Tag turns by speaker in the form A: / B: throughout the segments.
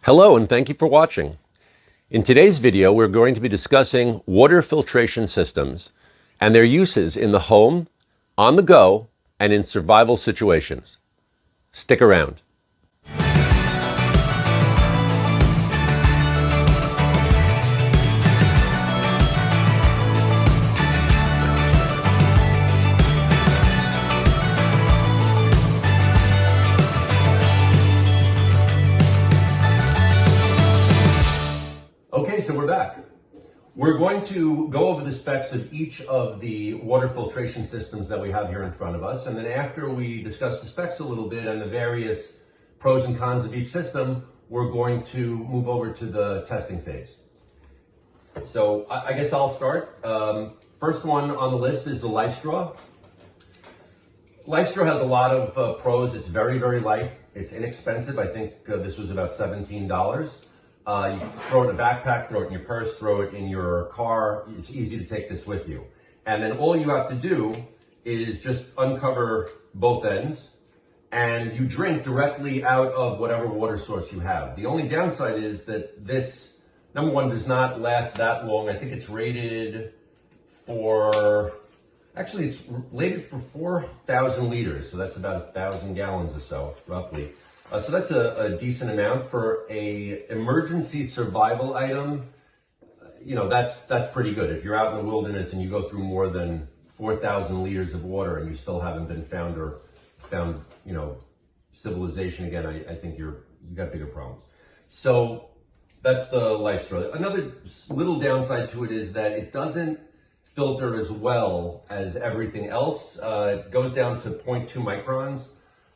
A: Hello and thank you for watching. In today's video, we're going to be discussing water filtration systems and their uses in the home, on the go, and in survival situations. Stick around. Okay, so we're back. We're going to go over the specs of each of the water filtration systems that we have here in front of us. And then after we discuss the specs a little bit and the various pros and cons of each system, we're going to move over to the testing phase. So I guess I'll start. First one on the list is the LifeStraw. LifeStraw has a lot of pros. It's very, very light. It's inexpensive. I think this was about $17. You throw it in a backpack, throw it in your purse, throw it in your car. It's easy to take this with you. And then all you have to do is just uncover both ends and you drink directly out of whatever water source you have. The only downside is that this, number one, does not last that long. I think it's rated for, actually it's rated for 4,000 liters. So that's about 1,000 gallons or so, roughly. So that's a decent amount for a emergency survival item. You know, that's pretty good. If you're out in the wilderness and you go through more than 4,000 liters of water and you still haven't been found, you know, civilization again, I think you got bigger problems. So that's the LifeStraw. Another little downside to it is that it doesn't filter as well as everything else. It goes down to 0.2 microns.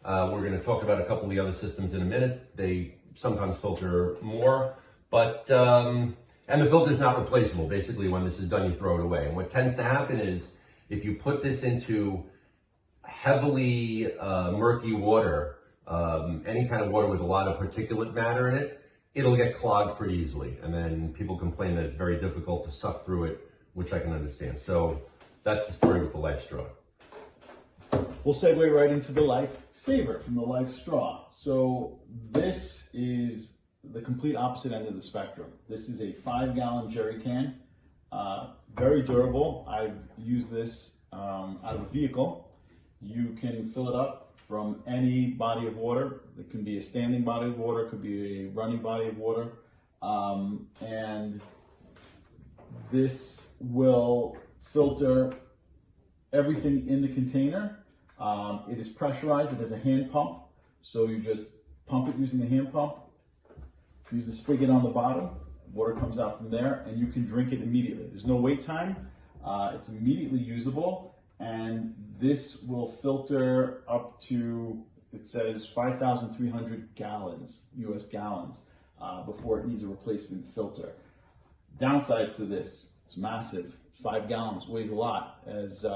A: We're going to talk about a couple of the other systems in a minute. They sometimes filter more, but, and the filter is not replaceable. Basically, when this is done, you throw it away. And what tends to happen is if you put this into heavily murky water, any kind of water with a lot of particulate matter in it, it'll get clogged pretty easily. And then people complain that it's very difficult to suck through it, which I can understand. So that's the story with the LifeStraw.
B: We'll segue right into the LifeSaver from the LifeStraw. So this is the complete opposite end of the spectrum. This is a 5-gallon jerry can, very durable. I've used this out of a vehicle. You can fill it up from any body of water. It can be a standing body of water, it could be a running body of water. And this will filter everything in the container. It is pressurized. It has a hand pump, so you just pump it using the hand pump. Use the spigot on the bottom. Water comes out from there, and you can drink it immediately. There's no wait time. It's immediately usable, and this will filter up to, it says 5,300 gallons, US gallons, before it needs a replacement filter. Downsides to this: it's massive. 5 gallons weighs a lot. As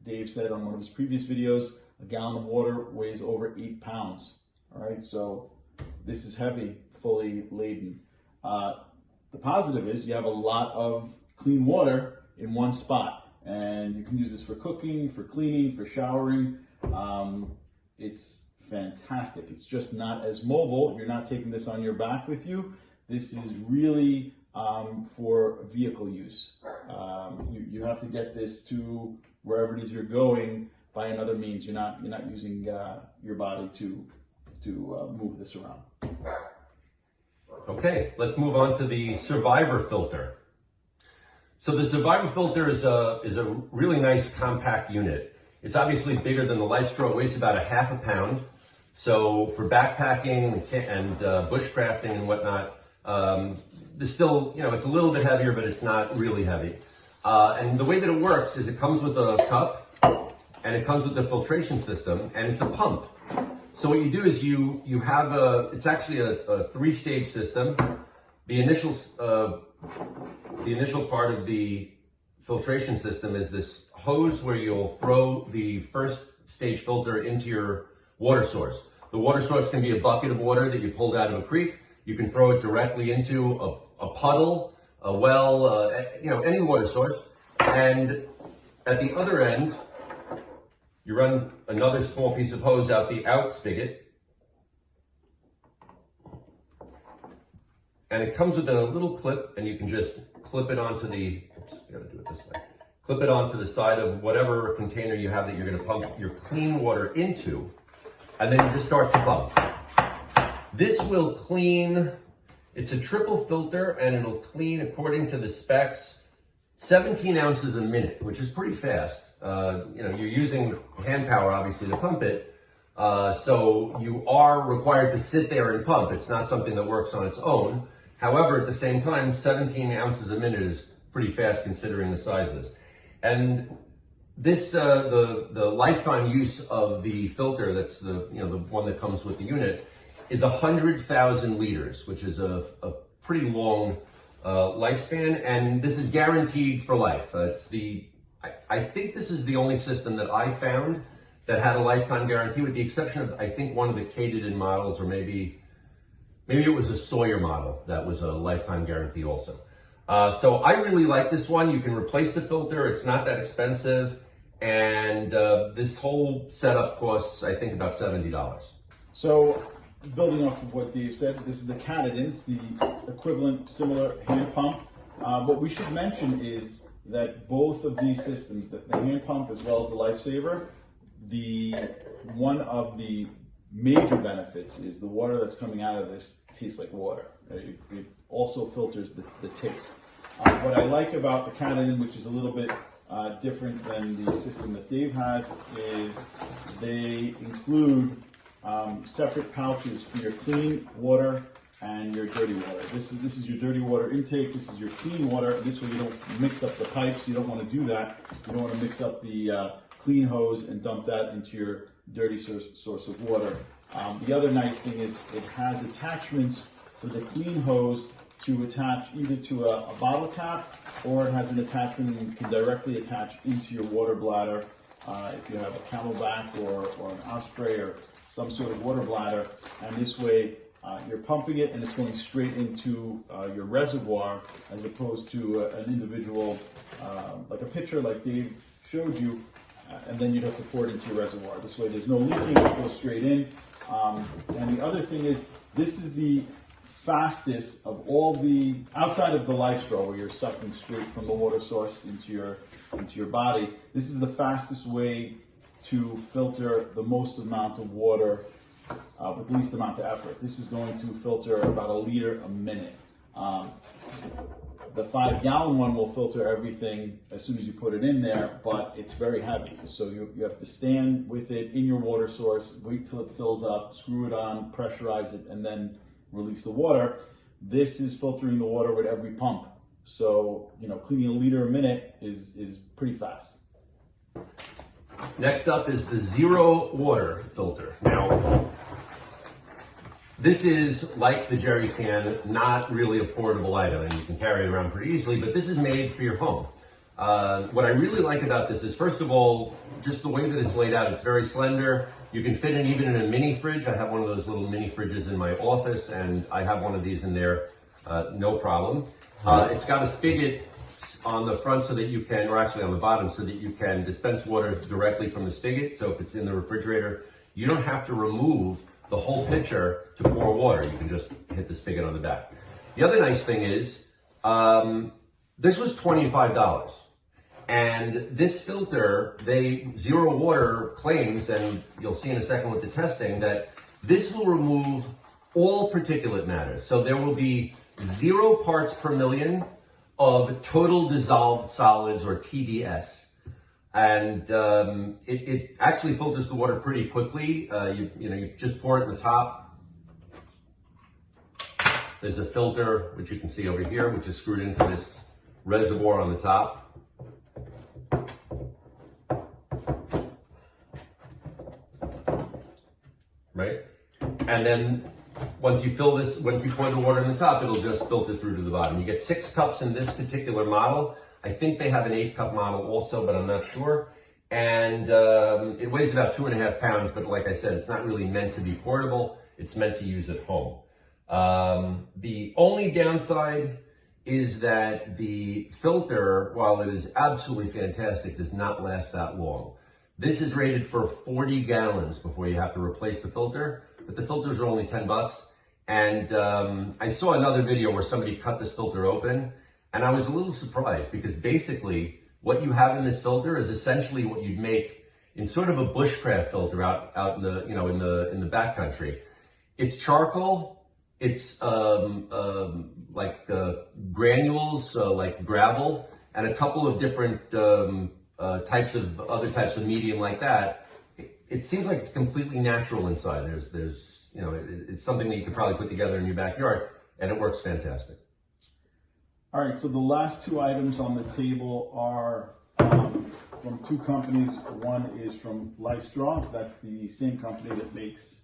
B: Dave said on one of his previous videos, a gallon of water weighs over 8 pounds. All right, so this is heavy, fully laden. The positive is you have a lot of clean water in one spot, and you can use this for cooking, for cleaning, for showering. It's fantastic. It's just not as mobile. You're not taking this on your back with you. This is really for vehicle use. You have to get this to wherever it is you're going by another means. You're not using your body to move this around.
A: Okay, let's move on to the Survivor filter. So the Survivor filter is a really nice compact unit. It's obviously bigger than the LifeStraw. It weighs about 1/2 pound. So for backpacking and bushcrafting and whatnot, there's still, you know, it's a little bit heavier, but it's not really heavy. And the way that it works is it comes with a cup and it comes with the filtration system, and it's a pump. So what you do is you have it's actually a 3-stage system. The initial part of the filtration system is this hose where you'll throw the first stage filter into your water source. The water source can be a bucket of water that you pulled out of a creek. You can throw it directly into a puddle, a well, you know, any water source. And at the other end, you run another small piece of hose out the out spigot. And it comes with a little clip, and you can just clip it onto the, oops, I gotta do it this way. Clip it onto the side of whatever container you have that you're gonna pump your clean water into, and then you just start to pump. This will clean, it's a triple filter, and it'll clean, according to the specs, 17 ounces a minute, which is pretty fast. You're using hand power, obviously, to pump it. So you are required to sit there and pump. It's not something that works on its own. However, at the same time, 17 ounces a minute is pretty fast considering the size of this. And this, the lifetime use of the filter, that's the one that comes with the unit, is 100,000 liters, which is a pretty long lifespan. And this is guaranteed for life. I think this is the only system that I found that had a lifetime guarantee, with the exception of, I think, one of the Katydn models, or maybe it was a Sawyer model that was a lifetime guarantee also. So I really like this one. You can replace the filter. It's not that expensive. And this whole setup costs, I think, about $70.
B: So building off of what Dave said, this is the Katydn. It's the equivalent, similar hand pump. What we should mention is that both of these systems, the hand pump as well as the LifeSaver, one of the major benefits is the water that's coming out of this tastes like water. It also filters the taste. What I like about the Katydn, which is a little bit different than the system that Dave has, is they include separate pouches for your clean water and your dirty water. This is your dirty water intake. This is your clean water. This way you don't mix up the pipes. You don't want to do that. You don't want to mix up the clean hose and dump that into your dirty source of water. The other nice thing is it has attachments for the clean hose to attach either to a bottle cap, or it has an attachment you can directly attach into your water bladder. If you have a Camelback or an Osprey or some sort of water bladder, and this way you're pumping it and it's going straight into your reservoir, as opposed to an individual, like a pitcher like Dave showed you, and then you'd have to pour it into your reservoir. This way there's no leaking, it goes straight in. And the other thing is, this is the fastest of all the, outside of the LifeStraw where you're sucking straight from the water source into your body, this is the fastest way to filter the most amount of water with the least amount of effort. This is going to filter about 1 liter a minute. The 5-gallon one will filter everything as soon as you put it in there, but it's very heavy. So you have to stand with it in your water source, wait till it fills up, screw it on, pressurize it, and then release the water. This is filtering the water with every pump. So, cleaning 1 liter a minute is pretty fast.
A: Next up is the zero water filter. Now, this is like the jerry can, not really a portable item, and you can carry it around pretty easily, but this is made for your home. What I really like about this is, first of all, just the way that it's laid out. It's very slender. You can fit it even in a mini fridge. I have one of those little mini fridges in my office, and I have one of these in there, no problem. It's got a spigot on the front so that you can, or actually on the bottom, so that you can dispense water directly from the spigot. So if it's in the refrigerator, you don't have to remove the whole pitcher to pour water. You can just hit the spigot on the back. The other nice thing is, this was $25. And this filter, Zero Water claims, and you'll see in a second with the testing, that this will remove all particulate matter. So there will be 0 parts per million of total dissolved solids, or TDS. And it actually filters the water pretty quickly. You just pour it in the top. There's a filter, which you can see over here, which is screwed into this reservoir on the top. Right? And then once you pour the water in the top, it'll just filter through to the bottom. You get 6 cups in this particular model. I think they have an 8-cup model also, but I'm not sure. And it weighs about 2.5 pounds, but like I said, it's not really meant to be portable. It's meant to use at home. The only downside is that the filter, while it is absolutely fantastic, does not last that long. This is rated for 40 gallons before you have to replace the filter, but the filters are only $10. And I saw another video where somebody cut this filter open, and I was a little surprised because basically what you have in this filter is essentially what you'd make in sort of a bushcraft filter out in the in the backcountry. It's charcoal. It's like granules, like gravel, and a couple of different other types of medium like that. It seems like it's completely natural inside. There's it's something that you could probably put together in your backyard, and it works fantastic.
B: All right, so the last two items on the table are from two companies. One is from LifeStraw. That's the same company that makes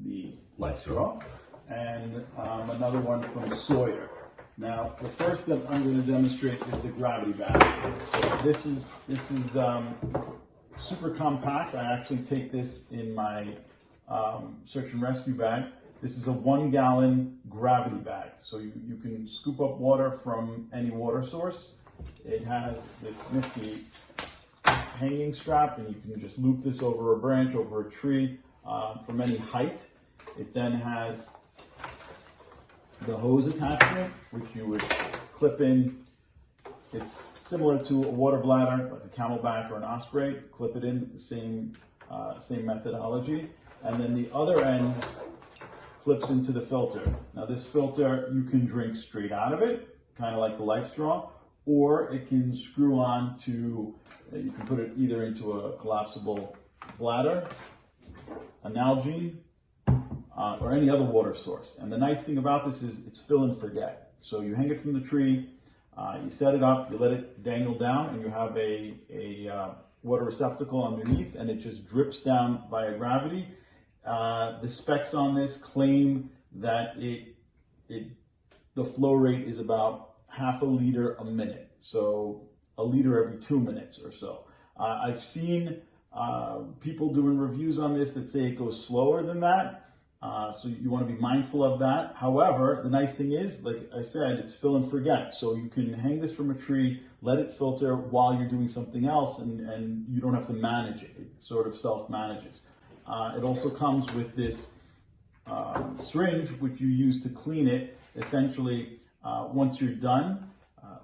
B: the LifeStraw. And another one from Sawyer. Now, the first that I'm going to demonstrate is the gravity bag. So this is super compact. I actually take this in my search and rescue bag. This is a 1 gallon gravity bag. So you can scoop up water from any water source. It has this nifty hanging strap, and you can just loop this over a branch, over a tree, from any height. It then has the hose attachment, which you would clip in. It's similar to a water bladder, like a Camelback or an Osprey. Clip it in with the same methodology. And then the other end clips into the filter. Now this filter, you can drink straight out of it, kind of like the LifeStraw, or it can screw on to, you can put it either into a collapsible bladder, an Nalgene, or any other water source. And the nice thing about this is it's fill and forget. So you hang it from the tree, you set it up, you let it dangle down, and you have a water receptacle underneath, and it just drips down via gravity. The specs on this claim that the flow rate is about half a liter a minute, so a liter every 2 minutes or so. I've seen people doing reviews on this that say it goes slower than that. So you want to be mindful of that. However, the nice thing is, like I said, it's fill and forget. So you can hang this from a tree, let it filter while you're doing something else, and you don't have to manage it. It sort of self-manages. It also comes with this syringe, which you use to clean it. Essentially, once you're done,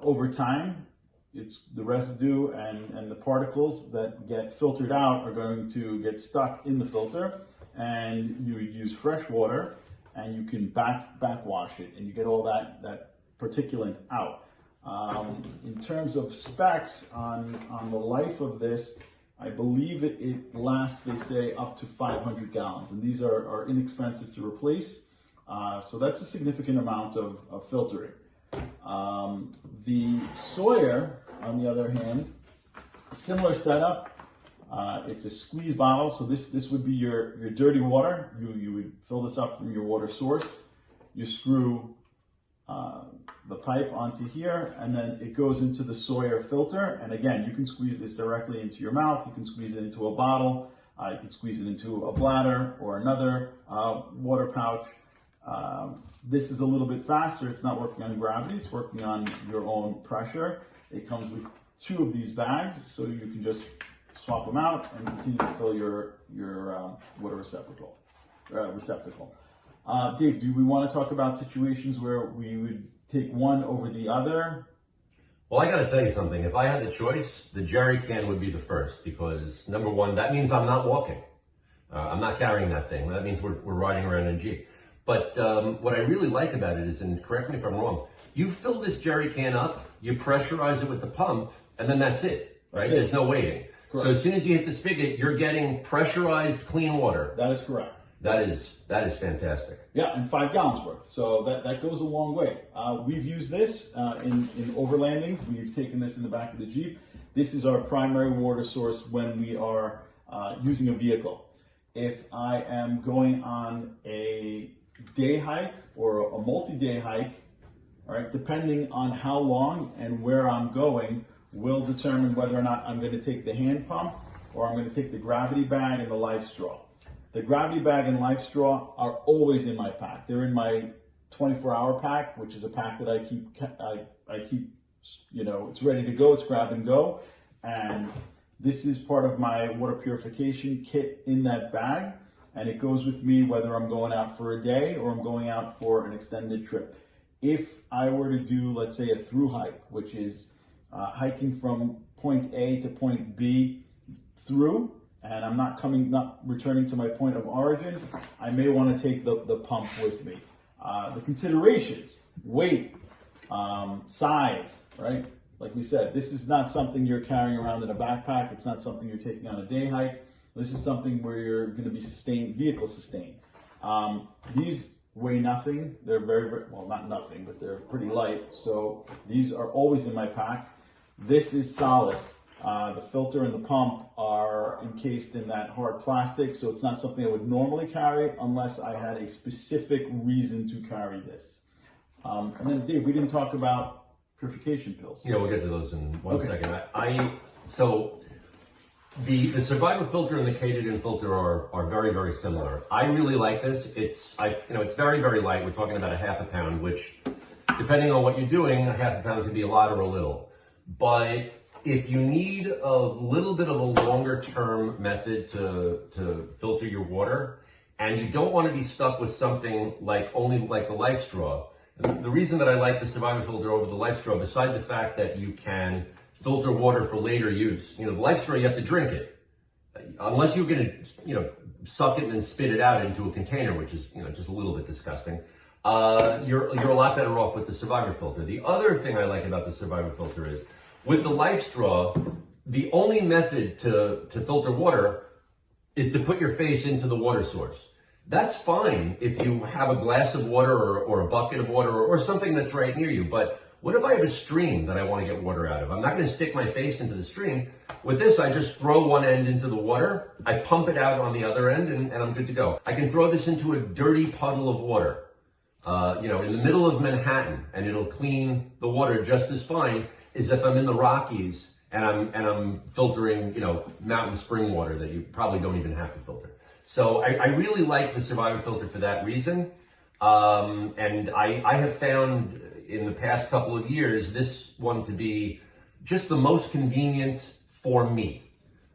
B: over time, it's the residue and the particles that get filtered out are going to get stuck in the filter. And you would use fresh water, and you can backwash it, and you get all that particulate out. In terms of specs on the life of this, I believe it lasts, they say, up to 500 gallons, and these are inexpensive to replace. So that's a significant amount of filtering. The Sawyer, on the other hand, similar setup. It's a squeeze bottle, so this would be your dirty water. You would fill this up from your water source. You screw the pipe onto here, and then it goes into the Sawyer filter. And again, you can squeeze this directly into your mouth. You can squeeze it into a bottle. You can squeeze it into a bladder or another water pouch. This is a little bit faster. It's not working on gravity. It's working on your own pressure. It comes with 2 of these bags, so you can just swap them out and continue to fill your water receptacle. Dave, do we want to talk about situations where we would take one over the other?
A: Well, I got to tell you something. If I had the choice, the jerry can would be the first, because number one, that means I'm not walking. I'm not carrying that thing. That means we're riding around in a Jeep. But what I really like about it is, and correct me if I'm wrong, you fill this jerry can up, you pressurize it with the pump, and then that's it, right? There's no waiting. Correct. So as soon as you hit the spigot, you're getting pressurized clean water.
B: That is correct.
A: That is fantastic.
B: Yeah, and 5 gallons worth. So that goes a long way. We've used this in overlanding. We've taken this in the back of the Jeep. This is our primary water source when we are using a vehicle. If I am going on a day hike or a multi-day hike, all right, depending on how long and where I'm going, will determine whether or not I'm going to take the hand pump or I'm going to take the gravity bag and the LifeStraw. The gravity bag and LifeStraw are always in my pack. They're in my 24-hour pack, which is a pack that I keep, it's ready to go. It's grab and go. And this is part of my water purification kit in that bag. and it goes with me whether I'm going out for a day or I'm going out for an extended trip. If I were to do, let's say, a through hike, which is hiking from point A to point B through, and I'm not returning to my point of origin, I may want to take the pump with me. The considerations: weight, size, right? Like we said, this is not something you're carrying around in a backpack. It's not something you're taking on a day hike. This is something where you're going to be vehicle sustained. These weigh nothing. They're very, well, not nothing, but they're pretty light. So these are always in my pack. This is solid. The filter and the pump are encased in that hard plastic, so it's not something I would normally carry unless I had a specific reason to carry this. And then, Dave, we didn't talk about purification pills.
A: Yeah, we'll get to those in one second. So the Survivor filter and the Katadyn filter are very, very similar. I really like this. It's very, very light. We're talking about a half a pound, which, depending on what you're doing, a half a pound can be a lot or a little. But if you need a little bit of a longer term method to filter your water, and you don't want to be stuck with something like the LifeStraw. The reason that I like the Survivor filter over the LifeStraw, besides the fact that you can filter water for later use, the LifeStraw, you have to drink it. Unless you're going to, suck it and then spit it out into a container, which is, just a little bit disgusting. You're a lot better off with the Survivor filter. The other thing I like about the Survivor filter is, with the LifeStraw, the only method to filter water is to put your face into the water source. That's fine if you have a glass of water or a bucket of water or something that's right near you. But what if I have a stream that I want to get water out of? I'm not going to stick my face into the stream. With this, I just throw one end into the water, I pump it out on the other end, and I'm good to go. I can throw this into a dirty puddle of water, in the middle of Manhattan, and it'll clean the water just as fine as if I'm in the Rockies and I'm filtering, mountain spring water that you probably don't even have to filter. So I really like the Survivor filter for that reason. And I have found in the past couple of years this one to be just the most convenient for me.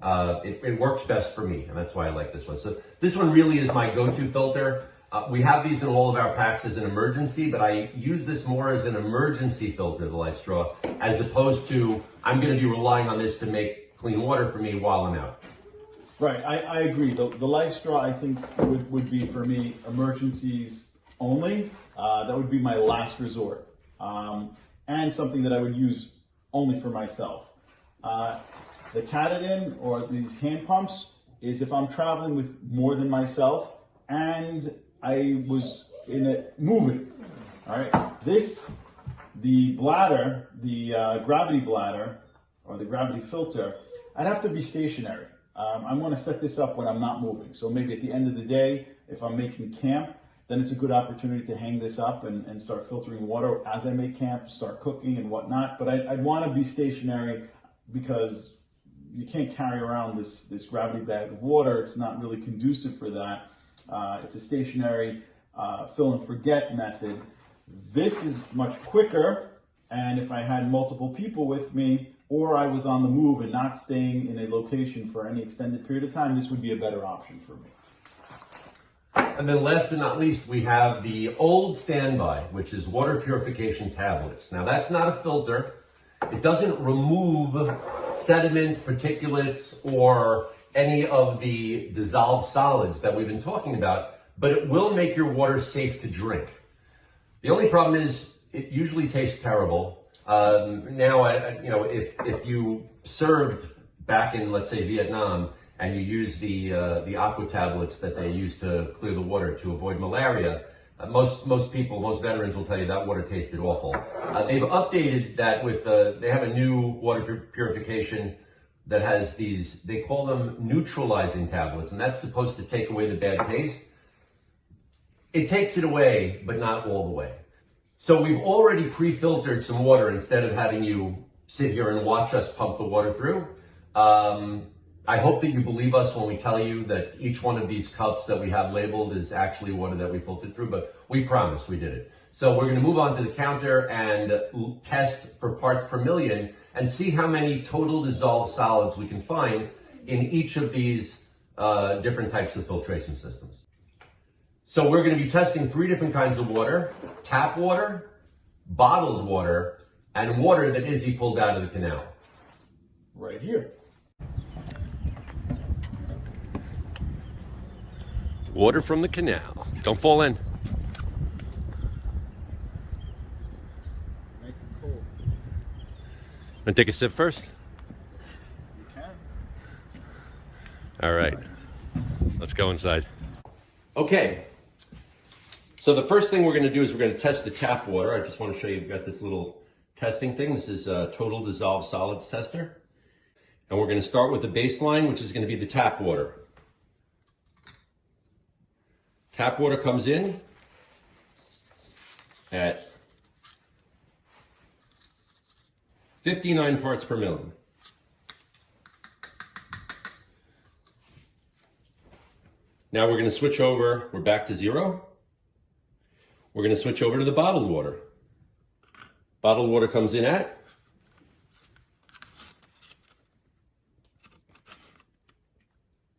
A: It works best for me, and that's why I like this one. So this one really is my go-to filter. We have these in all of our packs as an emergency, but I use this more as an emergency filter, the LifeStraw, as opposed to I'm going to be relying on this to make clean water for me while I'm out.
B: Right, I agree. The LifeStraw, I think, would be, for me, emergencies only. That would be my last resort. And something that I would use only for myself. The Katadyn, or these hand pumps, is if I'm traveling with more than myself and I was in it moving. All right, the bladder, the gravity bladder, or the gravity filter, I'd have to be stationary. I want to set this up when I'm not moving. So maybe at the end of the day, if I'm making camp, then it's a good opportunity to hang this up and start filtering water as I make camp, start cooking and whatnot. But I'd want to be stationary because you can't carry around this gravity bag of water. It's not really conducive for that. It's a stationary fill and forget method. This is much quicker, and if I had multiple people with me, or I was on the move and not staying in a location for any extended period of time, this would be a better option for me.
A: And then last but not least, we have the old standby, which is water purification tablets. Now that's not a filter. It doesn't remove sediment, particulates, or any of the dissolved solids that we've been talking about, but it will make your water safe to drink. The only problem is it usually tastes terrible. Now, if you served back in, let's say, Vietnam, and you use the aqua tablets that they use to clear the water to avoid malaria, most veterans will tell you that water tasted awful. They've updated that with, they have a new water purification that has these, they call them neutralizing tablets, and that's supposed to take away the bad taste. It takes it away, but not all the way. So we've already pre-filtered some water instead of having you sit here and watch us pump the water through. I hope that you believe us when we tell you that each one of these cups that we have labeled is actually water that we filtered through, but we promise we did it. So we're going to move on to the counter and test for parts per million and see how many total dissolved solids we can find in each of these different types of filtration systems. So we're going to be testing 3 different kinds of water: tap water, bottled water, and water that Izzy pulled out of the canal.
B: Right here.
A: Water from the canal. Don't fall in.
B: Nice and cold.
A: Want to take a sip first?
B: You can.
A: All right. Let's go inside. Okay. So the first thing we're going to do is we're going to test the tap water. I just want to show you, we've got this little testing thing. This is a total dissolved solids tester. And we're going to start with the baseline, which is going to be the tap water. Tap water comes in at 59 parts per million. Now we're going to switch over, we're back to 0. We're going to switch over to the bottled water. Bottled water comes in at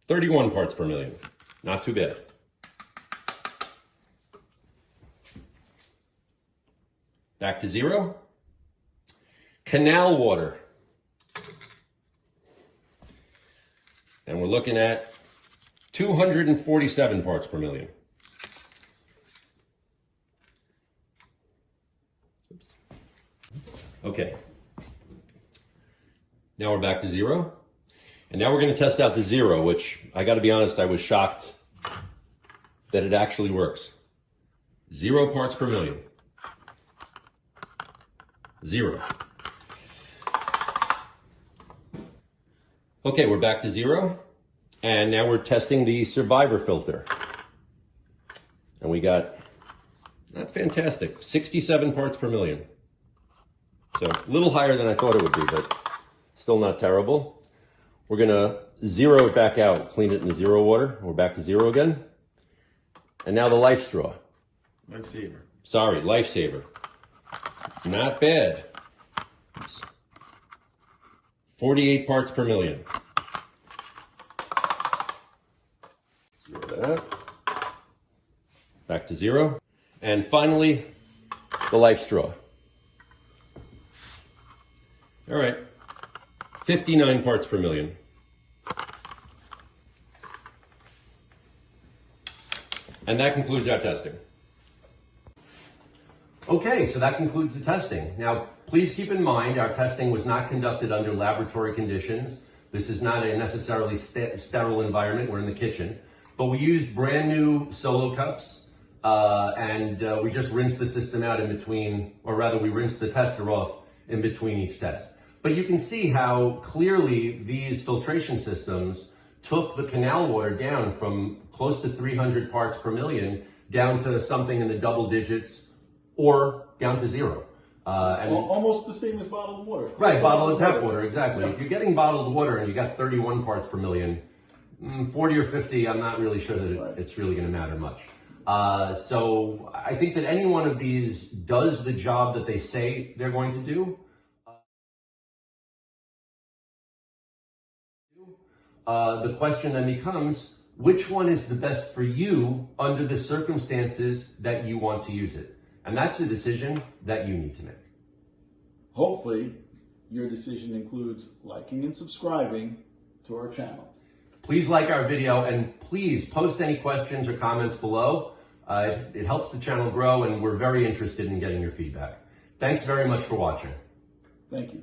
A: 31 parts per million. Not too bad. Back to 0. Canal water. And we're looking at 247 parts per million. Okay. Now we're back to 0. And now we're going to test out the 0, which I got to be honest, I was shocked that it actually works. 0 parts per million. 0. Okay, we're back to 0. And now we're testing the survivor filter. And we got, not fantastic, 67 parts per million. So a little higher than I thought it would be, but still not terrible. We're gonna 0 it back out, clean it in the 0 water. We're back to 0 again. And now the LifeStraw.
B: LifeSaver.
A: Sorry, LifeSaver. Not bad. 48 parts per million. Zero that out. Back to 0. And finally, the LifeStraw. All right, 59 parts per million. And that concludes our testing. Okay, so that concludes the testing. Now, please keep in mind, our testing was not conducted under laboratory conditions. This is not a necessarily sterile environment. We're in the kitchen. But we used brand new solo cups, and we just rinsed the system out in between, or rather we rinsed the tester off in between each test. But you can see how clearly these filtration systems took the canal water down from close to 300 parts per million down to something in the double digits or down to 0. And
B: almost the same as bottled water.
A: Right, bottled tap water, exactly. If you're getting bottled water and you got 31 parts per million, 40 or 50, I'm not really sure that it's really going to matter much. So I think that any one of these does the job that they say they're going to do. The question then becomes, which one is the best for you under the circumstances that you want to use it? And that's a decision that you need to make.
B: Hopefully, your decision includes liking and subscribing to our channel.
A: Please like our video and please post any questions or comments below. It helps the channel grow and we're very interested in getting your feedback. Thanks very much for watching.
B: Thank you.